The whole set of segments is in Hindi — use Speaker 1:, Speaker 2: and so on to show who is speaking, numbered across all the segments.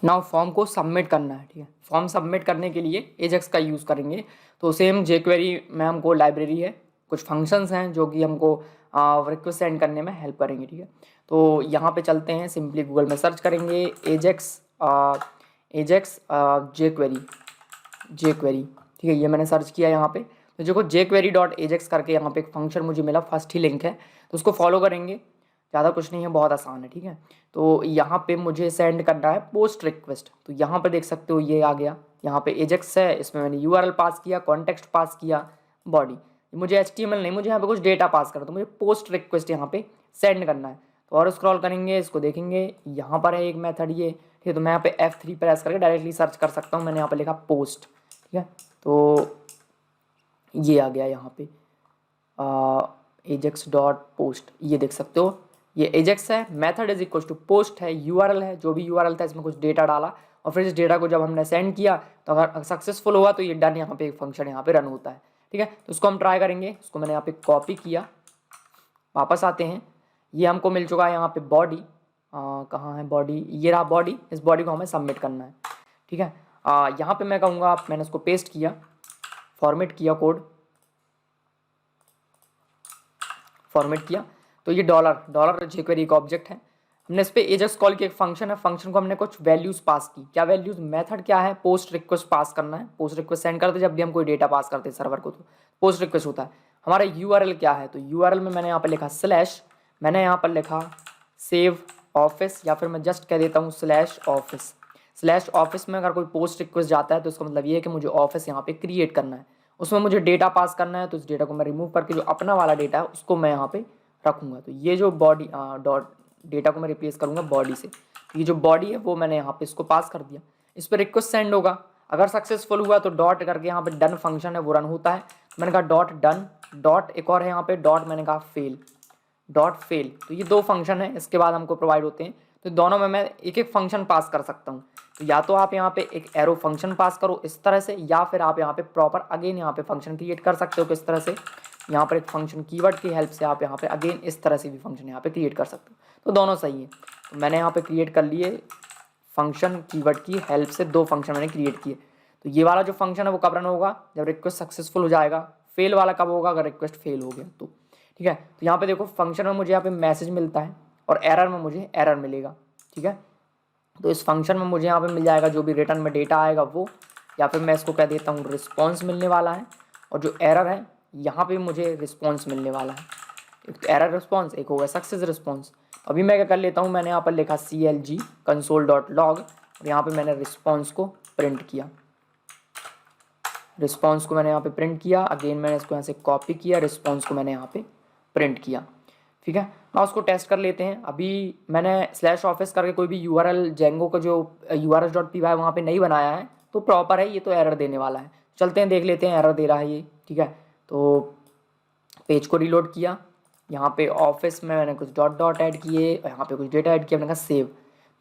Speaker 1: नाउ फॉर्म को सबमिट करना है, ठीक है। फॉर्म सबमिट करने के लिए एजेक्स का यूज़ करेंगे। तो सेम जेक्वेरी में हमको लाइब्रेरी है, कुछ फंक्शंस हैं जो कि हमको रिक्वेस्ट सेंड करने में हेल्प करेंगे, ठीक है। तो यहाँ पे चलते हैं, सिंपली गूगल में सर्च करेंगे एजेक्स एजेक्स जेक्वेरी, ठीक है। ये मैंने सर्च किया यहाँ पे, तो देखो जेक्वेरी डॉट एजेक्स करके यहाँ पे एक फंक्शन मुझे मिला, फर्स्ट ही लिंक है, तो उसको फॉलो करेंगे। ज़्यादा कुछ नहीं है, बहुत आसान है, ठीक है। तो यहाँ पे मुझे सेंड करना है पोस्ट रिक्वेस्ट, तो यहाँ पे देख सकते हो ये आ गया, यहाँ पे एजेक्स है, इसमें मैंने यूआरएल पास किया, कॉन्टेक्स्ट पास किया, बॉडी। मुझे एचटीएमएल नहीं, मुझे यहाँ पे कुछ डेटा पास करना, तो मुझे पोस्ट रिक्वेस्ट यहाँ पे सेंड करना है। तो और स्क्रॉल करेंगे, इसको देखेंगे, यहाँ पर है एक मेथड ये, ठीक है। तो मैं यहाँ पे F3 प्रेस करके डायरेक्टली सर्च कर सकता हूँ, मैंने यहाँ पे लिखा पोस्ट, ठीक है। तो ये आ गया यहाँ पे एजेक्स डॉट पोस्ट, ये देख सकते हो, ये एजेक्स है, method is equal to post है, यूआरएल है, जो भी यूआरएल था इसमें कुछ डेटा डाला, और फिर इस डेटा को जब हमने सेंड किया तो अगर सक्सेसफुल हुआ तो ये डन, यहाँ पे एक फंक्शन यहाँ पे रन होता है, ठीक है। तो उसको हम ट्राई करेंगे, उसको मैंने यहाँ पे कॉपी किया, वापस आते हैं, ये हमको मिल चुका है यहाँ पे बॉडी, कहाँ है बॉडी, ये रहा बॉडी, इस बॉडी को हमें सबमिट करना है, ठीक है। यहाँ पे मैं कहूँगा, मैंने उसको पेस्ट किया, फॉर्मेट किया, कोड फॉर्मेट किया, तो ये डॉलर जेक्वेरी का ऑब्जेक्ट है, हमने इस पर एजेक्स कॉल की एक फंक्शन है, फंक्शन को हमने कुछ वैल्यूज पास की, क्या वैल्यूज, मेथड क्या है, पोस्ट रिक्वेस्ट पास करना है, पोस्ट रिक्वेस्ट सेंड करते जब भी हम कोई डेटा पास करते हैं सर्वर को तो पोस्ट रिक्वेस्ट होता है। हमारा यूआरएल क्या है, तो यूआरएल में मैंने यहाँ पर लिखा स्लैश, मैंने यहाँ पर लिखा सेव ऑफिस, या फिर मैं जस्ट कह देता हूँ स्लैश ऑफिस। स्लैश ऑफिस में अगर कोई पोस्ट रिक्वेस्ट जाता है तो उसका मतलब ये है कि मुझे ऑफिस यहाँ पे क्रिएट करना है, उसमें मुझे डेटा पास करना है, तो इस डेटा को मैं रिमूव करके जो अपना वाला डेटा है उसको मैं यहाँ पे रखूँगा। तो ये जो बॉडी डॉट डेटा को मैं रिप्लेस करूँगा बॉडी से, तो ये जो बॉडी है वो मैंने यहाँ पे इसको पास कर दिया, इस पर रिक्वेस्ट सेंड होगा, अगर सक्सेसफुल हुआ तो डॉट करके यहाँ पे डन फंक्शन है वो रन होता है, मैंने कहा डॉट डन, डॉट एक और है यहाँ पे डॉट, मैंने कहा फेल, डॉट फेल। तो ये दो फंक्शन है इसके बाद हमको प्रोवाइड होते हैं, तो दोनों में मैं एक एक फंक्शन पास कर सकता हूँ। तो या तो आप यहाँ पे एक एरो फंक्शन पास करो इस तरह से, या फिर आप यहाँ पे प्रॉपर अगेन यहाँ पे फंक्शन क्रिएट कर सकते हो किस तरह से, यहाँ पर एक फंक्शन कीवर्ड की हेल्प से आप यहाँ पे अगेन इस तरह से भी फंक्शन यहाँ पे क्रिएट कर सकते हो, तो दोनों सही है। तो मैंने यहाँ पे क्रिएट कर लिए फंक्शन कीवर्ड की हेल्प से, दो फंक्शन मैंने क्रिएट किए। तो ये वाला जो फंक्शन है वो कब रन होगा, जब रिक्वेस्ट सक्सेसफुल हो जाएगा, फेल वाला कब होगा, अगर रिक्वेस्ट फेल हो गया तो, ठीक है। तो यहाँ पे देखो फंक्शन में मुझे यहाँ पे मैसेज मिलता है और एरर में मुझे एरर मिलेगा, ठीक है। तो इस फंक्शन में मुझे यहाँ पे मिल जाएगा जो भी रिटर्न में डेटा आएगा वो, या फिर मैं इसको कह देता हूँ रिस्पॉन्स मिलने वाला है, और जो एरर है यहाँ पे मुझे रिस्पॉन्स मिलने वाला है, एक तो एरर रिस्पॉन्स, एक होगा सक्सेस रिस्पॉन्स। अभी मैं क्या कर लेता हूँ, मैंने यहाँ पर लिखा CLG console.log, और यहाँ पे मैंने रिस्पॉन्स को प्रिंट किया, रिस्पॉन्स को मैंने यहाँ पे प्रिंट किया, अगेन मैंने इसको यहाँ से कॉपी किया, रिस्पॉन्स को मैंने यहाँ पे प्रिंट किया, ठीक है। ना उसको टेस्ट कर लेते हैं। अभी मैंने स्लैश ऑफिस करके कोई भी यूआरएल जेंगो का जो urls.py वहाँ पे नहीं बनाया है, तो प्रॉपर है, ये तो एरर देने वाला है, चलते हैं देख लेते हैं एरर दे रहा है ये, ठीक है। तो पेज को रिलोड किया, यहाँ पे ऑफिस में मैंने कुछ डॉट डॉट ऐड किए, यहाँ पे कुछ डेटा ऐड किया, मैंने कहा सेव,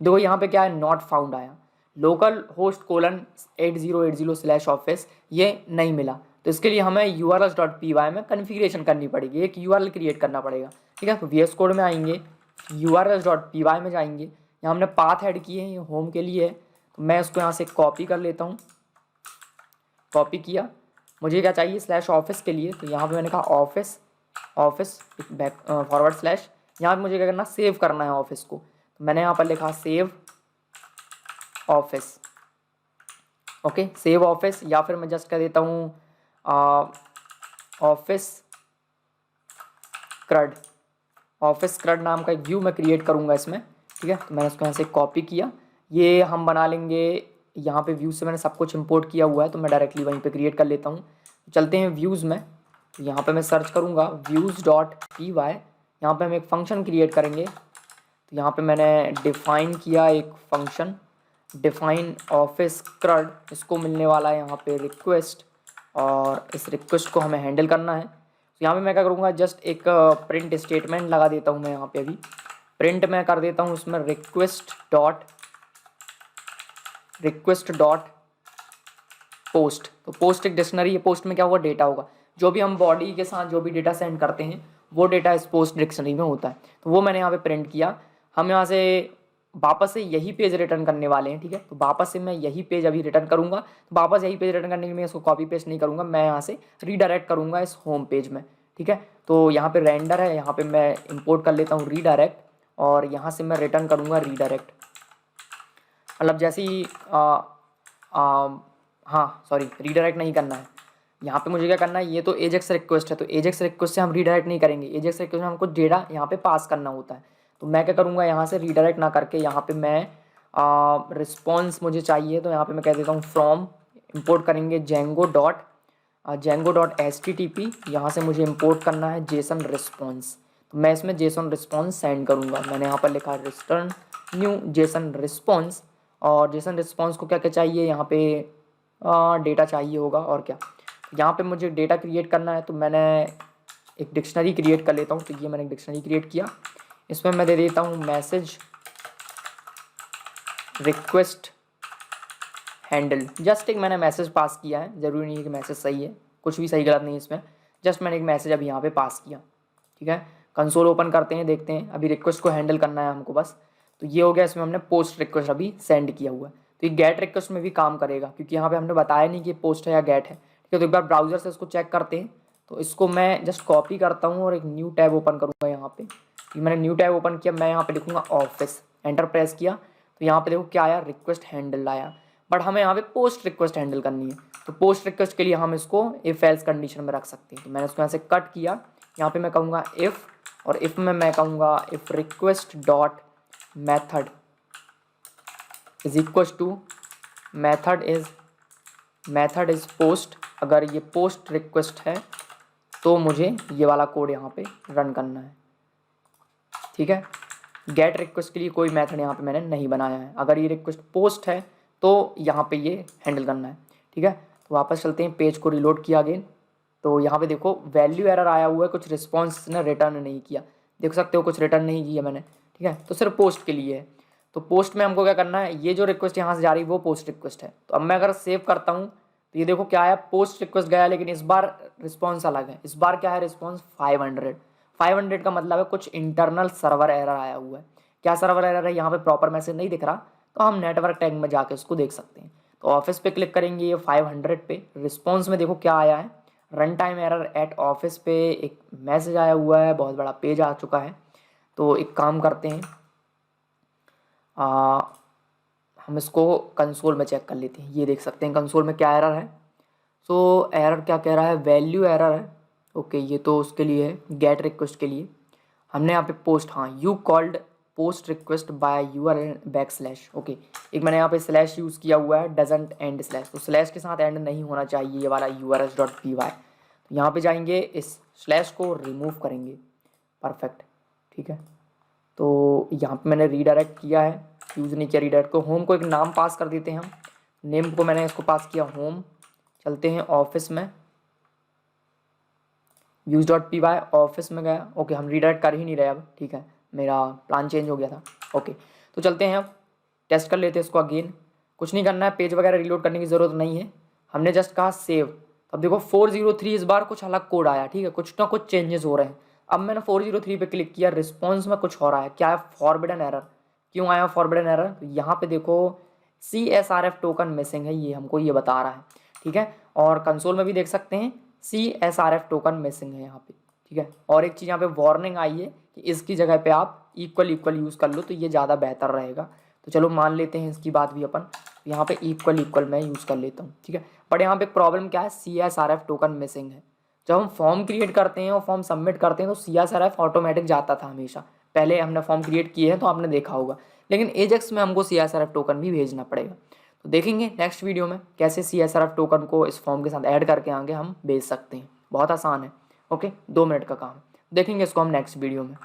Speaker 1: देखो यहाँ पे क्या है, नॉट फाउंड आया, लोकल होस्ट कोलन 8080/office ये नहीं मिला, तो इसके लिए हमें urls.py में कन्फिग्रेशन करनी पड़ेगी, एक यूआरएल क्रिएट करना पड़ेगा, ठीक है। तो VS कोड में आएंगे, urls.py में जाएंगे, यहाँ हमने पाथ ऐड किए हैं, ये होम के लिए है, तो मैं इसको यहाँ से कॉपी कर लेता हूँ, कॉपी किया, मुझे क्या चाहिए स्लैश ऑफिस के लिए, तो यहाँ पे मैंने कहा ऑफिस बैक फॉरवर्ड स्लैश, यहाँ पे मुझे क्या करना, सेव करना है ऑफिस को, तो मैंने यहाँ पर लिखा save office, okay save office, या फिर मैं जस्ट कह देता हूँ ऑफिस क्रड नाम का एक व्यू मैं क्रिएट करूँगा इसमें, ठीक है। तो मैंने इसको यहाँ से कॉपी किया, ये हम बना लेंगे, यहाँ पे व्यूज़ से मैंने सब कुछ इंपोर्ट किया हुआ है, तो मैं डायरेक्टली वहीं पे क्रिएट कर लेता हूँ। चलते हैं व्यूज़ में, तो यहाँ पे मैं सर्च करूँगा views.py, यहाँ पे हम एक फंक्शन क्रिएट करेंगे, तो यहाँ पे मैंने डिफ़ाइन किया एक फंक्शन, डिफ़ाइन ऑफिस क्रड, इसको मिलने वाला है यहाँ पे रिक्वेस्ट, और इस रिक्वेस्ट को हमें हैंडल करना है। तो यहाँ पे मैं क्या करूँगा, जस्ट एक प्रिंट स्टेटमेंट लगा देता हूँ मैं यहाँ पे, अभी प्रिंट मैं कर देता हूँ उसमें रिक्वेस्ट डॉट पोस्ट, तो पोस्ट एक डिक्शनरी है, पोस्ट में क्या होगा, डेटा होगा, जो भी हम बॉडी के साथ जो भी डेटा सेंड करते हैं वो डेटा इस पोस्ट डिक्शनरी में होता है, तो वो मैंने यहाँ पे प्रिंट किया। हम यहाँ से वापस से यही पेज रिटर्न करने वाले हैं, ठीक है। तो वापस से मैं यही पेज अभी रिटर्न करूँगा, तो वापस यही पेज रिटर्न करने के लिए इसको कॉपी पेस्ट नहीं करूँगा, मैं यहाँ से रीडायरेक्ट करूँगा इस होम पेज में, ठीक है। तो यहाँ पे रेंडर है, यहाँ पे मैं इंपोर्ट कर लेता हूँ रीडायरेक्ट, और यहाँ से मैं रिटर्न करूँगा रीडायरेक्ट। मतलब जैसे ही हाँ सॉरी, रीडायरेक्ट नहीं करना है, यहाँ पे मुझे क्या करना है, ये तो एजेक्स रिक्वेस्ट है, तो एजेक्स रिक्वेस्ट से हम रीडायरेक्ट नहीं करेंगे, एजेक्स रिक्वेस्ट में हमको डेटा यहाँ पे पास करना होता है। तो मैं क्या करूँगा, यहाँ से रीडायरेक्ट ना करके यहाँ पे मैं रिस्पॉन्स मुझे चाहिए, तो यहाँ पे मैं कह देता हूँ फ्रॉम, इंपोर्ट करेंगे जेंगो.http, यहाँ से मुझे इंपोर्ट करना है जेसन रिस्पॉन्स। तो मैं इसमें जेसन रिस्पॉन्स सेंड करूँगा, मैंने यहाँ पर लिखा है रिटर्न न्यू जेसन रिस्पॉन्स। और जेसन रिस्पॉन्स को क्या क्या चाहिए, यहाँ पे डेटा चाहिए होगा और क्या, यहाँ पे मुझे डेटा क्रिएट करना है। तो मैंने एक डिक्शनरी क्रिएट कर लेता हूँ, तो ये मैंने एक डिक्शनरी क्रिएट किया, इसमें मैं दे देता हूँ मैसेज रिक्वेस्ट हैंडल। जस्ट एक मैंने मैसेज पास किया है, ज़रूरी नहीं है कि मैसेज सही है, कुछ भी सही गलत नहीं है इसमें, जस्ट मैंने एक मैसेज अभी यहाँ पे पास किया, ठीक है। कंसोल ओपन करते हैं, देखते हैं, अभी रिक्वेस्ट को हैंडल करना है हमको बस। तो ये हो गया, इसमें हमने पोस्ट रिक्वेस्ट अभी सेंड किया हुआ है। तो ये गेट रिक्वेस्ट में भी काम करेगा, क्योंकि यहाँ पे हमने बताया नहीं कि पोस्ट है या गेट है, ठीक है। तो एक बार ब्राउजर से इसको चेक करते हैं। तो इसको मैं जस्ट कॉपी करता हूँ और एक न्यू टैब ओपन करूँगा यहाँ पे। तो मैंने न्यू टैब ओपन किया, मैं यहाँ पे लिखूँगा ऑफिस, एंटर प्रेस किया, तो यहाँ पे देखो क्या आया, रिक्वेस्ट हैंडल आया। बट हमें यहाँ पे पोस्ट रिक्वेस्ट हैंडल करनी है, तो पोस्ट रिक्वेस्ट के लिए हम इसको इफ एल्स कंडीशन में रख सकते हैं। तो मैंने इसको यहाँ से कट किया, यहाँ पे मैं कहूँगा इफ़, और इफ़ में मैं कहूँगा if request dot method is equal to method is post. अगर ये पोस्ट रिक्वेस्ट है तो मुझे ये वाला कोड यहाँ पे रन करना है, ठीक है। गेट रिक्वेस्ट के लिए कोई मेथड यहाँ पे मैंने नहीं बनाया है, अगर ये रिक्वेस्ट पोस्ट है तो यहाँ पे ये हैंडल करना है, ठीक है। तो वापस चलते हैं, पेज को रिलोड किया अगेन। तो यहाँ पे देखो वैल्यू एरर आया हुआ है, कुछ रिस्पॉन्स ने रिटर्न नहीं किया, देख सकते हो कुछ रिटर्न नहीं किया मैंने, ठीक है। तो सिर्फ पोस्ट के लिए है। तो पोस्ट में हमको क्या करना है, ये जो रिक्वेस्ट यहाँ से जा रही है वो पोस्ट रिक्वेस्ट है। तो अब मैं अगर सेव करता हूँ तो ये देखो क्या आया, पोस्ट रिक्वेस्ट गया, लेकिन इस बार रिस्पॉन्स अलग है। इस बार क्या है रिस्पॉन्स 500 का मतलब है कुछ इंटरनल सर्वर एरर आया हुआ है। क्या सर्वर एरर है, यहाँ पे प्रॉपर मैसेज नहीं दिख रहा, तो हम नेटवर्क टैग में जाके उसको देख सकते हैं। तो ऑफिस पे क्लिक करेंगे, ये 500 पे रिस्पॉन्स में देखो क्या आया है, run time error at office पे एक मैसेज आया हुआ है, बहुत बड़ा पेज आ चुका है। तो एक काम करते हैं, हम इसको कंसोल में चेक कर लेते हैं, ये देख सकते हैं कंसोल में क्या एरर है। सो एरर क्या कह रहा है, वैल्यू एरर है, ओके। ये तो उसके लिए है, गेट रिक्वेस्ट के लिए हमने यहाँ पे पोस्ट, हाँ you called post request bye URL backslash, okay. एक मैंने यहाँ पे स्लैश यूज़ किया हुआ है, डजंट एंड स्लैश, तो स्लैश के साथ एंड नहीं होना चाहिए ये वाला urs.py। तो यहाँ पे जाएंगे, इस स्लैश को रिमूव करेंगे, परफेक्ट, ठीक है। तो यहाँ पे मैंने रीडायरेक्ट किया है, यूज़ नहीं किया रीडायरेक्ट को। होम को एक नाम पास कर देते हैं हम, नेम को मैंने इसको पास किया होम। चलते हैं ऑफिस में, use.py ऑफिस में गया, ओके। हम रीडायरेक्ट कर ही नहीं रहे अब, ठीक है, मेरा प्लान चेंज हो गया था, ओके। तो चलते हैं अब टेस्ट कर लेते हैं इसको अगेन। कुछ नहीं करना है, पेज वगैरह रिलोड करने की ज़रूरत नहीं है, हमने जस्ट कहा सेव। अब देखो 403 इस बार कुछ अलग कोड आया, ठीक है, कुछ ना कुछ चेंजेस हो रहे हैं। अब मैंने 403 पे क्लिक किया, रिस्पॉन्स में कुछ हो रहा है, क्या है, फॉरबिडन एरर। क्यों आया फॉरबिडन एरर, तो यहाँ पे देखो CSRF टोकन मिसिंग है, ये हमको ये बता रहा है, ठीक है। और कंसोल में भी देख सकते हैं CSRF टोकन मिसिंग है यहाँ पे, ठीक है। और एक चीज़ यहाँ पे वार्निंग आई है कि इसकी जगह पे आप इक्वल यूज़ कर लो, तो ये ज़्यादा बेहतर रहेगा। तो चलो मान लेते हैं इसकी बात भी अपन, यहाँ पे इक्वल मैं यूज़ कर लेता हूँ, ठीक है। बट यहाँ पे प्रॉब्लम क्या है, CSRF टोकन मिसिंग है। जब हम फॉर्म क्रिएट करते हैं और फॉर्म सबमिट करते हैं तो CSRF ऑटोमेटिक जाता था हमेशा, पहले हमने फॉर्म क्रिएट किए हैं तो आपने देखा होगा, लेकिन एजेक्स में हमको CSRF टोकन भी भेजना पड़ेगा। तो देखेंगे नेक्स्ट वीडियो में कैसे CSRF टोकन को इस फॉर्म के साथ ऐड करके आगे हम भेज सकते हैं, बहुत आसान है, ओके, 2 मिनट का काम, देखेंगे इसको हम नेक्स्ट वीडियो में।